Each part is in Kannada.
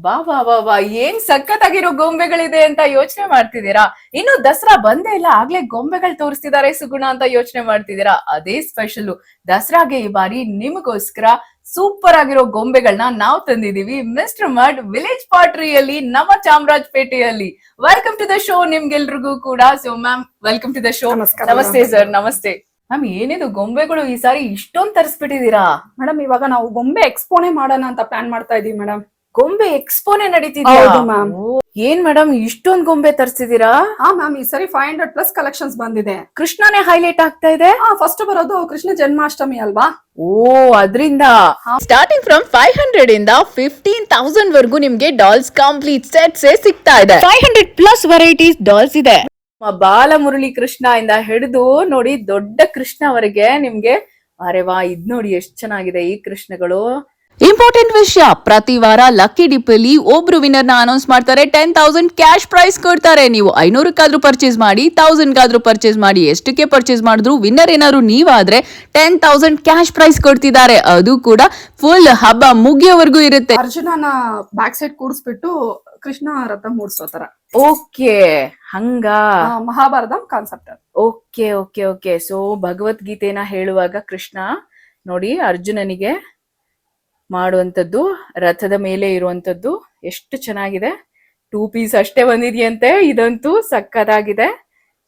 ಬಾ ಬಾ ಬಾ ಬಾ ಏನ್ ಸಖತ್ತಾಗಿರೋ ಗೊಂಬೆಗಳಿದೆ ಅಂತ ಯೋಚನೆ ಮಾಡ್ತಿದ್ದೀರಾ? ಇನ್ನು ದಸರಾ ಬಂದೇ ಇಲ್ಲ ಆಗ್ಲೇ ಗೊಂಬೆಗಳು ತೋರಿಸ್ತಿದ್ದಾರೆ ಸುಗುಣ ಅಂತ ಯೋಚನೆ ಮಾಡ್ತಿದ್ದೀರಾ? ಅದೇ ಸ್ಪೆಷಲ್. ದಸರಾಗೆ ಈ ಬಾರಿ ನಿಮಗೋಸ್ಕರ ಸೂಪರ್ ಆಗಿರೋ ಗೊಂಬೆಗಳನ್ನ ನಾವು ತಂದಿದೀವಿ ಮಿಸ್ಟರ್ ಮಡ್ ವಿಲೇಜ್ ಪಾಟ್ರಿಯಲ್ಲಿ ನಮ್ಮ ಚಾಮರಾಜಪೇಟೆಯಲ್ಲಿ. ವೆಲ್ಕಮ್ ಟು ದ ಶೋ ನಿಮ್ಗೆಲ್ರಿಗೂ ಕೂಡ. So ma'am welcome to the show. ನಮಸ್ಕಾರ ನಮಸ್ತೆ ಸರ್. ನಮಸ್ತೆ ಮ್ಯಾಮ್. ಏನಿದು ಗೊಂಬೆಗಳು ಈ ಸಾರಿ ಇಷ್ಟೊಂದ್ ತರಿಸ್ಬಿಟ್ಟಿದೀರಾ? ಮೇಡಮ್ ಇವಾಗ ನಾವು ಗೊಂಬೆ ಎಕ್ಸ್ಪೋನೆ ಮಾಡೋಣ ಅಂತ ಪ್ಲಾನ್ ಮಾಡ್ತಾ ಇದೀವಿ ಮೇಡಮ್. ಗೊಂಬೆ ಎಕ್ಸ್ಪೋನೆ ನಡೀತಿದ್ಯಾ? ಹೌದು ಮ್ಯಾಮ್. ಏನ್ ಮೇಡಮ್ ಇಷ್ಟೊಂದ್ ಗೊಂಬೆ ತರ್ಸಿದೀರಾ? ಹಾ ಮ್ಯಾಮ್, ಈ ಸರಿ 500+ ಕಲೆಕ್ಷನ್ಸ್ ಬಂದಿದೆ. ಕೃಷ್ಣನೇ ಹೈಲೈಟ್ ಆಗ್ತಾ ಇದೆ. ಫಸ್ಟ್ ಬರೋದು ಕೃಷ್ಣ ಜನ್ಮಾಷ್ಟಮಿ ಅಲ್ವಾ? ಓ ಅದ್ರಿಂದ ಸ್ಟಾರ್ಟಿಂಗ್ ಫ್ರಮ್ 500 ಇಂದ 15,000 ವರ್ಗೂ ನಿಮ್ಗೆ ಡಾಲ್ಸ್ ಕಂಪ್ಲೀಟ್ ಸೆಟ್ಸ್ ಸಿಗ್ತಾ ಇದೆ. 500+ ವೆರೈಟೀಸ್ ಡಾಲ್ಸ್ ಇದೆ. ಬಾಲ ಮುರಳಿ ಕೃಷ್ಣ ಇಂದ ಹಿಡಿದು ನೋಡಿ ದೊಡ್ಡ ಕೃಷ್ಣವರೆಗೆ ನಿಮ್ಗೆ. ಅರೆ ವಾ, ಇದ್ ನೋಡಿ ಎಷ್ಟ್ ಚೆನ್ನಾಗಿದೆ ಈ ಕೃಷ್ಣಗಳು. ಇಂಪಾರ್ಟೆಂಟ್ ವಿಷಯ, ಪ್ರತಿ ವಾರ ಲಕ್ಕಿ ಡಿಪ್ ಅಲ್ಲಿ ಒಬ್ರು ವಿನ್ನರ್ ನ ಅನೌನ್ಸ್ ಮಾಡ್ತಾರೆ. 10,000 ಕ್ಯಾಶ್ ಪ್ರೈಸ್ ಕೊಡ್ತಾರೆ. ನೀವು 500ಕ್ಕಾದ್ರೂ ಪರ್ಚೇಸ್ ಮಾಡಿ, 1000ಕ್ಕಾದ್ರೂ ಪರ್ಚೇಸ್ ಮಾಡಿ, ಎಷ್ಟಕ್ಕೆ ಪರ್ಚೇಸ್ ಮಾಡಿದ್ರು ವಿನ್ನರ್ ಏನಾದ್ರು ನೀವಾದ್ರೆ 10,000 ಕ್ಯಾಶ್ ಪ್ರೈಸ್ ಕೊಡ್ತಿದ್ದಾರೆ. ಅದು ಕೂಡ ಫುಲ್ ಹಬ್ಬ ಮುಗಿಯೋವರೆಗೂ ಇರುತ್ತೆ. ಅರ್ಜುನನ ಬ್ಯಾಕ್ ಸೈಡ್ ಕೂಡಿಸ್ಬಿಟ್ಟು ಕೃಷ್ಣ ರಥ ಮೂಡಿಸೋತರ. ಓಕೆ, ಹಂಗ Mahabharata concept. Okay okay okay. So ಭಗವದ್ಗೀತೆನ ಹೇಳುವಾಗ ಕೃಷ್ಣ ನೋಡಿ ಅರ್ಜುನನಿಗೆ ಮಾಡುವಂತದ್ದು, ರಥದ ಮೇಲೆ ಇರುವಂತದ್ದು ಎಷ್ಟು ಚೆನ್ನಾಗಿದೆ. 2 ಪೀಸ್ ಅಷ್ಟೇ ಬಂದಿದೆಯಂತೆ. ಇದಂತೂ ಸಕ್ಕತ್ತಾಗಿದೆ.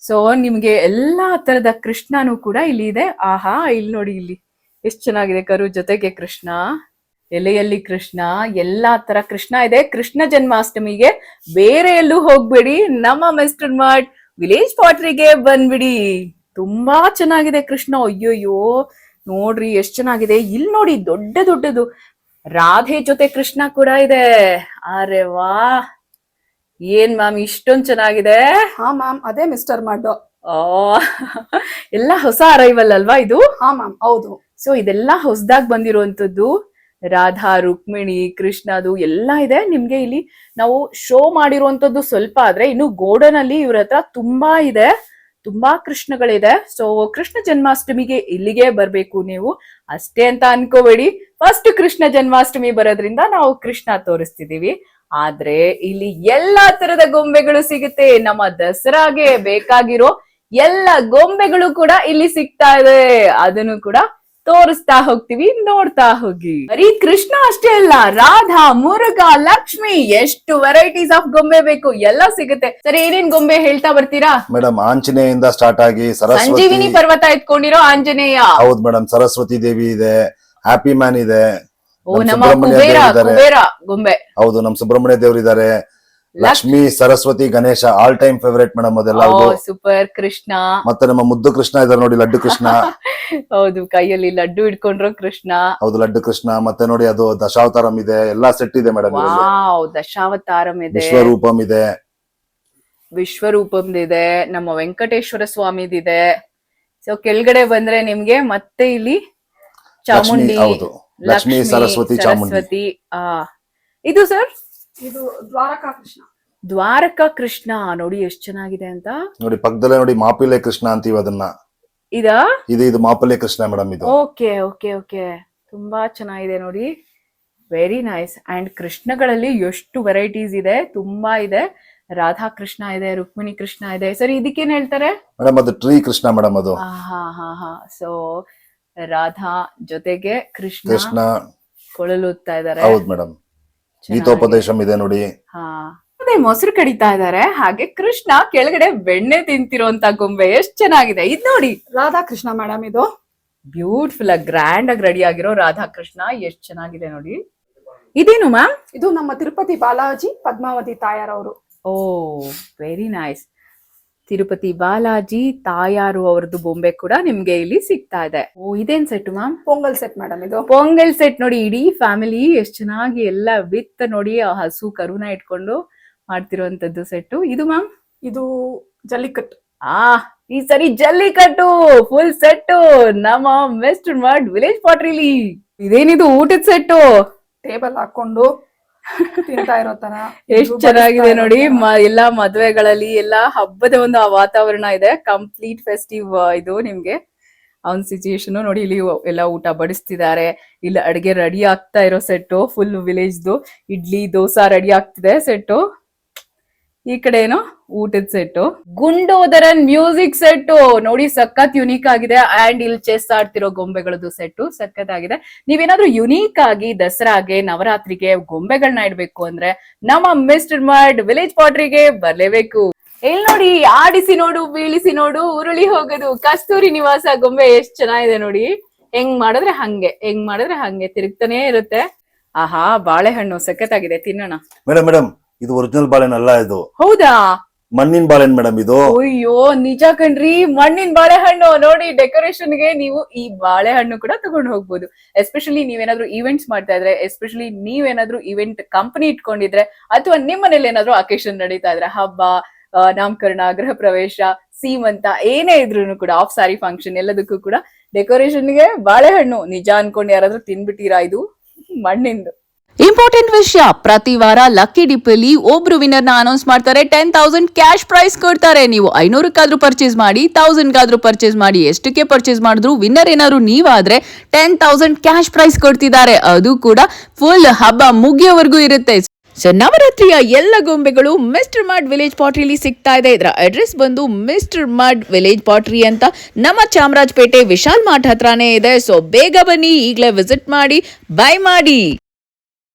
ಸೊ ನಿಮ್ಗೆ ಎಲ್ಲಾ ತರದ ಕೃಷ್ಣನೂ ಕೂಡ ಇಲ್ಲಿ ಇದೆ. ಆಹಾ, ಇಲ್ಲಿ ನೋಡಿ, ಇಲ್ಲಿ ಎಷ್ಟು ಚೆನ್ನಾಗಿದೆ. ಕರು ಜೊತೆಗೆ ಕೃಷ್ಣ, ಎಲೆಯಲ್ಲಿ ಕೃಷ್ಣ, ಎಲ್ಲಾ ತರ ಕೃಷ್ಣ ಇದೆ. ಕೃಷ್ಣ ಜನ್ಮಾಷ್ಟಮಿಗೆ ಬೇರೆ ಎಲ್ಲೂ ಹೋಗ್ಬೇಡಿ, ನಮ್ಮ ಮಿಸ್ಟರ್ ಮಡ್ ವಿಲೇಜ್ ಪಾಟ್ರಿಗೆ ಬಂದ್ಬಿಡಿ. ತುಂಬಾ ಚೆನ್ನಾಗಿದೆ ಕೃಷ್ಣ. ಅಯ್ಯೋಯ್ಯೋ ನೋಡ್ರಿ ಎಷ್ಟ್ ಚೆನ್ನಾಗಿದೆ. ಇಲ್ಲಿ ನೋಡಿ ದೊಡ್ಡ ದೊಡ್ಡದು ರಾಧೆ ಜೊತೆ ಕೃಷ್ಣ ಕೂಡ ಇದೆ. ಅರೆ ವಾ, ಏನ್ ಮ್ಯಾಮ್ ಇಷ್ಟೊಂದ್ ಚೆನ್ನಾಗಿದೆ. ಹಾ ಮ್ಯಾಮ್, ಅದೇ ಮಿಸ್ಟರ್ ಮಡ್. ಎಲ್ಲ ಹೊಸ ಅರೈವಲ್ ಅಲ್ವಾ ಇದು? ಹಾ ಮ್ಯಾಮ್, ಹೌದು. ಸೊ ಇದೆಲ್ಲ ಹೊಸದಾಗ್ ಬಂದಿರುವಂತದ್ದು. ರಾಧಾ, ರುಕ್ಮಿಣಿ, ಕೃಷ್ಣದು ಎಲ್ಲ ಇದೆ ನಿಮ್ಗೆ ಇಲ್ಲಿ. ನಾವು ಶೋ ಮಾಡಿರುವಂತದ್ದು ಸ್ವಲ್ಪ, ಆದ್ರೆ ಇನ್ನು ಗೋಡನ್ ಅಲ್ಲಿ ಇವ್ರ ಹತ್ರ ತುಂಬಾ ಇದೆ, ತುಂಬಾ ಕೃಷ್ಣಗಳಿದೆ. ಸೊ ಕೃಷ್ಣ ಜನ್ಮಾಷ್ಟಮಿಗೆ ಇಲ್ಲಿಗೆ ಬರ್ಬೇಕು ನೀವು ಅಷ್ಟೇ ಅಂತ ಅನ್ಕೋಬೇಡಿ. ಫಸ್ಟ್ ಕೃಷ್ಣ ಜನ್ಮಾಷ್ಟಮಿ ಬರೋದ್ರಿಂದ ನಾವು ಕೃಷ್ಣ ತೋರಿಸ್ತಿದೀವಿ. ಆದ್ರೆ ಇಲ್ಲಿ ಎಲ್ಲಾ ತರದ ಗೊಂಬೆಗಳು ಸಿಗುತ್ತೆ. ನಮ್ಮ ದಸರಾಗೆ ಬೇಕಾಗಿರೋ ಎಲ್ಲ ಗೊಂಬೆಗಳು ಕೂಡ ಇಲ್ಲಿ ಸಿಗ್ತಾ ಇದೆ. ಅದನ್ನು ಕೂಡ ತೋರಿಸ್ತಾ ಹೋಗ್ತೀವಿ, ನೋಡ್ತಾ ಹೋಗಿ. ಬರೀ ಕೃಷ್ಣ ಅಷ್ಟೇ ಅಲ್ಲ, ರಾಧಾ, ಮುರುಘ, ಲಕ್ಷ್ಮಿ, ಎಷ್ಟು ವೆರೈಟೀಸ್ ಆಫ್ ಗೊಂಬೆ ಬೇಕು ಎಲ್ಲ ಸಿಗುತ್ತೆ. ಸರಿ, ಏನೇನ್ ಗೊಂಬೆ ಹೇಳ್ತಾ ಬರ್ತೀರಾ? ಮೇಡಮ್ ಆಂಜನೇಯಿಂದ ಸ್ಟಾರ್ಟ್ ಆಗಿ ಸಂಜೀವಿನಿ ಪರ್ವತ ಎತ್ಕೊಂಡಿರೋ ಆಂಜನೇಯ. ಹೌದು ಮೇಡಮ್, ಸರಸ್ವತಿ ದೇವಿ ಇದೆ, ಹ್ಯಾಪಿ ಮ್ಯಾನ್ ಇದೆ. ಓ, ನಮ್ಮ ಕುಬೇರ ಗೊಂಬೆ. ಹೌದು, ನಮ್ ಸುಬ್ರಹ್ಮಣ್ಯ ದೇವ್ರು ಇದಾರೆ. Lakshmi, Saraswati, Ganesha all time favourite madam ಅದೆಲ್ಲ. ಸೂಪರ್. ಕೃಷ್ಣ, ಮತ್ತೆ ನಮ್ಮ ಮುದ್ದು ಕೃಷ್ಣ ಇದಾರೆ ನೋಡಿ, ಲಡ್ಡು ಕೃಷ್ಣ. ಹೌದು, ಕೈಯಲ್ಲಿ ಲಡ್ಡು ಇಟ್ಕೊಂಡ್ರು ಕೃಷ್ಣ. ಹೌದು, ಲಡ್ಡು ಕೃಷ್ಣ. ಮತ್ತೆ ನೋಡಿ ಅದು ದಶಾವತಾರಂ ಇದೆ, ಎಲ್ಲಾ ಸೆಟ್ ಇದೆ ಮೇಡಮ್. ದಶಾವತಾರಂ ಇದೆ, ವಿಶ್ವರೂಪಂ ಇದೆ, ವಿಶ್ವರೂಪಂದಿದೆ, ನಮ್ಮ ವೆಂಕಟೇಶ್ವರ ಸ್ವಾಮಿದಿದೆ. ಸೊ ಕೆಳಗಡೆ ಬಂದ್ರೆ ನಿಮ್ಗೆ ಮತ್ತೆ ಇಲ್ಲಿ ಚಾಮುಂಡಿ, ಲಕ್ಷ್ಮಿ, ಸರಸ್ವತಿ, ಚಾಮುಂಡಿ. ಇದು ಸರ್, ಇದು ದ್ವಾರಕಾ ಕೃಷ್ಣ. ದ್ವಾರಕಾ ಕೃಷ್ಣ ನೋಡಿ ಎಷ್ಟ್ ಚೆನ್ನಾಗಿದೆ ಅಂತ. ನೋಡಿ ಪಕ್ಕದಲ್ಲೇ ನೋಡಿ ಮಾಪಿಲೆ ಕೃಷ್ಣ ಅಂತೀವಿ ಅದನ್ನ. ಇದು ಮಾಪಿಲೆ ಕೃಷ್ಣ ಮೇಡಮ್ ಇದು. Okay okay okay. ತುಂಬಾ ಚೆನ್ನಾಗಿದೆ ನೋಡಿ, ವೆರಿ ನೈಸ್. ಅಂಡ್ ಕೃಷ್ಣಗಳಲ್ಲಿ ಎಷ್ಟು ವೆರೈಟೀಸ್ ಇದೆ, ತುಂಬಾ ಇದೆ. ರಾಧಾ ಕೃಷ್ಣ ಇದೆ, ರುಕ್ಮಿಣಿ ಕೃಷ್ಣ ಇದೆ. ಸರಿ, ಇದಕ್ಕೇನ್ ಹೇಳ್ತಾರೆ ಮೇಡಮ್? ಅದು ಟ್ರೀ ಕೃಷ್ಣ ಮೇಡಮ್ ಅದು. ಸೊ ರಾಧಾ ಜೊತೆಗೆ ಕೃಷ್ಣ ಕೊಳಲುತ್ತಾ ಇದಾರೆ. ಹೌದು ಮೇಡಮ್, ಗೀತೋಪದೇಶಂ ಇದೆ ನೋಡಿ. ಅದೇ ಮೊಸರು ಕಡಿತಾ ಇದಾರೆ. ಹಾಗೆ ಕೃಷ್ಣ ಕೆಳಗಡೆ ಬೆಣ್ಣೆ ತಿಂತಿರೋಂತ ಗೊಂಬೆ ಎಷ್ಟ್ ಚೆನ್ನಾಗಿದೆ. ಇದ್ ನೋಡಿ ರಾಧಾ ಕೃಷ್ಣ ಮೇಡಮ್, ಇದು ಬ್ಯೂಟಿಫುಲ್ ಆಗಿ ಗ್ರ್ಯಾಂಡ್ ಆಗಿ ರೆಡಿ ಆಗಿರೋ ರಾಧಾ ಕೃಷ್ಣ ಎಷ್ಟ್ ಚೆನ್ನಾಗಿದೆ ನೋಡಿ. ಇದೇನು ಮ್ಯಾಮ್? ಇದು ನಮ್ಮ ತಿರುಪತಿ ಬಾಲಾಜಿ ಪದ್ಮಾವತಿ ತಾಯಾರವರು. ಓ ವೆರಿ ನೈಸ್. ತಿರುಪತಿ ಬಾಲಾಜಿ ತಾಯಾರು ಅವ್ರದ್ದು ಬೊಂಬೆ ಕೂಡ ನಿಮ್ಗೆ ಇಲ್ಲಿ ಸಿಗ್ತಾ ಇದೆ. ಓ, ಇದೇನ್ set ma'am? Pongal set madam. ಇದು ಪೊಂಗಲ್ ಸೆಟ್ ನೋಡಿ, ಇಡೀ ಫ್ಯಾಮಿಲಿ ಎಷ್ಟ್ ಚೆನ್ನಾಗಿ ಎಲ್ಲ ವಿತ್ ನೋಡಿ ಹಸು ಕರುನ ಇಟ್ಕೊಂಡು ಮಾಡ್ತಿರುವಂತದ್ದು ಸೆಟ್. ಇದು ಮ್ಯಾಮ್? ಇದು ಜಲ್ಲಿಕಟ್ಟು. ಈ ಸರಿ ಜಲ್ಲಿಕಟ್ಟು ಫುಲ್ ಸೆಟ್ ನಮ್ಮ ಮಿಸ್ಟರ್ ಮಡ್ ವಿಲೇಜ್ ಪಾಟ್ರಿಲಿ. ಇದೇನಿದು ಊಟದ ಸೆಟ್? ಟೇಬಲ್ ಹಾಕೊಂಡು ತಿಂತಾ ಇರೋ ತರ ಎಷ್ಟ್ ಚೆನ್ನಾಗಿದೆ ನೋಡಿ. ಎಲ್ಲಾ ಮದ್ವೆಗಳಲ್ಲಿ ಎಲ್ಲಾ ಹಬ್ಬದ ಒಂದು ವಾತಾವರಣ ಇದೆ. ಕಂಪ್ಲೀಟ್ ಫೆಸ್ಟಿವ್ ಇದು ನಿಮ್ಗೆ. ಅವನ ಸಿಚುಯೇಷನ್ ನೋಡಿ. ಇಲ್ಲಿ ಎಲ್ಲ ಊಟ ಬಡಿಸ್ತಿದ್ದಾರೆ, ಇಲ್ಲಿ ಅಡಿಗೆ ರೆಡಿ ಆಗ್ತಾ ಇರೋ ಸೆಟ್ಟು, ಫುಲ್ ವಿಲೇಜ್ದು ಇಡ್ಲಿ ದೋಸಾ ರೆಡಿ ಆಗ್ತಿದೆ ಸೆಟ್ಟು. ಈ ಕಡೆ ಏನೋ ಊಟದ ಸೆಟ್ಟು, ಗುಂಡೋದರನ್ ಮ್ಯೂಸಿಕ್ ಸೆಟ್ಟು ನೋಡಿ ಸಖತ್ ಯುನೀಕ್ ಆಗಿದೆ. ಅಂಡ್ ಇಲ್ಲಿ ಚೆಸ್ ಆಡ್ತಿರೋ ಗೊಂಬೆಗಳದ್ದು ಸೆಟ್ಟು ಸಖತ್ ಆಗಿದೆ. ನೀವೇನಾದ್ರೂ ಯುನೀಕ್ ಆಗಿ ದಸರಾಗೆ ನವರಾತ್ರಿಗೆ ಗೊಂಬೆಗಳನ್ನ ಇಡ್ಬೇಕು ಅಂದ್ರೆ ನಮ್ಮ ಮಿಸ್ಟರ್ ಮಡ್ ವಿಲೇಜ್ ಪಾಟ್ರಿಗೆ ಬರ್ಲೇಬೇಕು. ಇಲ್ಲಿ ನೋಡಿ, ಆಡಿಸಿ ನೋಡು, ಬೀಳಿಸಿ ನೋಡು, ಉರುಳಿ ಹೋಗೋದು ಕಸ್ತೂರಿ ನಿವಾಸ ಗೊಂಬೆ ಎಷ್ಟ್ ಚೆನ್ನಾಗಿದೆ ನೋಡಿ. ಹೆಂಗ್ ಮಾಡಿದ್ರೆ ಹಂಗೆ ತಿರುಗ್ತಾನೆ ಇರುತ್ತೆ. ಆಹಾ, ಬಾಳೆಹಣ್ಣು ಸಖತ್ತಾಗಿದೆ, ತಿನ್ನೋಣ. ಮೇಡಮ್ ಇದು ಒರಿಜಿನಲ್ ಬಾಳೆಹಣ್ಣು ಅಲ್ಲ, ಇದು ಹೌದಾ? ಮಣ್ಣಿನ ಬಾಳೆಹಣ್ಣು ಮೇಡಮ್ ಇದು. ಅಯ್ಯೋ ನಿಜ ಕಣ್ರಿ, ಮಣ್ಣಿನ ಬಾಳೆಹಣ್ಣು ನೋಡಿ. ಡೆಕೋರೇಷನ್ ಗೆ ನೀವು ಈ ಬಾಳೆಹಣ್ಣು ಕೂಡ ತಗೊಂಡು ಹೋಗ್ಬೋದು. ಎಸ್ಪೆಷಲಿ ನೀವೇನಾದ್ರೂ ಈವೆಂಟ್ಸ್ ಮಾಡ್ತಾ ಇದ್ರೆ, ಎಸ್ಪೆಷಲಿ ನೀವೇನಾದ್ರೂ ಇವೆಂಟ್ ಕಂಪನಿ ಇಟ್ಕೊಂಡಿದ್ರೆ, ಅಥವಾ ನಿಮ್ಮನೇಲಿ ಏನಾದ್ರೂ ಅಕೇಶನ್ ನಡೀತಾ ಇದ್ರೆ, ಹಬ್ಬ, ನಾಮಕರಣ, ಗೃಹ ಪ್ರವೇಶ, ಸೀಮಂತ ಏನೇ ಇದ್ರು ಕೂಡ, ಆಫ್ ಸಾರಿ ಫಂಕ್ಷನ್, ಎಲ್ಲದಕ್ಕೂ ಕೂಡ ಡೆಕೋರೇಷನ್ಗೆ ಬಾಳೆಹಣ್ಣು ನಿಜ ಅನ್ಕೊಂಡು ಯಾರಾದ್ರೂ ತಿನ್ಬಿಟ್ಟಿರಾ? ಇದು ಮಣ್ಣಿಂದು. ಇಂಪಾರ್ಟೆಂಟ್ ವಿಷಯ, ಪ್ರತಿ ವಾರ ಲಕ್ಕಿ ಡಿಪ್ಪಲ್ಲಿ ಒಬ್ರು ವಿನ್ನರ್ ನ ಅನೌನ್ಸ್ ಮಾಡ್ತಾರೆ. 10,000 ಕ್ಯಾಶ್ ಪ್ರೈಸ್ ಕೊಡ್ತಾರೆ. ನೀವು 500ಕ್ಕಾದ್ರೂ ಪರ್ಚೇಸ್ ಮಾಡಿ, 1000ಕ್ಕಾದ್ರೂ ಪರ್ಚೇಸ್ ಮಾಡಿ, ಎಷ್ಟಕ್ಕೆ ಪರ್ಚೇಸ್ ಮಾಡಿದ್ರು ವಿನ್ನರ್ ಏನಾದ್ರು ನೀವಾದ್ರೆ 10,000 ಕ್ಯಾಶ್ ಪ್ರೈಸ್ ಕೊಡ್ತಿದ್ದಾರೆ. ಅದು ಕೂಡ ಫುಲ್ ಹಬ್ಬ ಮುಗಿಯೋವರೆಗೂ ಇರುತ್ತೆ. ಸೊ ನವರಾತ್ರಿಯ ಎಲ್ಲ ಗೊಂಬೆಗಳು ಮಿಸ್ಟರ್ ಮಡ್ ವಿಲೇಜ್ ಪಾಟ್ರಿಲಿ ಸಿಗ್ತಾ ಇದೆ. ಇದರ ಅಡ್ರೆಸ್ ಬಂದು ಮಿಸ್ಟರ್ ಮಡ್ ವಿಲೇಜ್ ಪಾಟ್ರಿ ಅಂತ ನಮ್ಮ ಚಾಮರಾಜಪೇಟೆ ವಿಶಾಲ್ ಮಾರ್ಟ್ ಹತ್ರನೇ ಇದೆ. ಸೊ ಬೇಗ ಬನ್ನಿ, ಈಗಲೇ ವಿಸಿಟ್ ಮಾಡಿ, ಬೈ ಮಾಡಿ.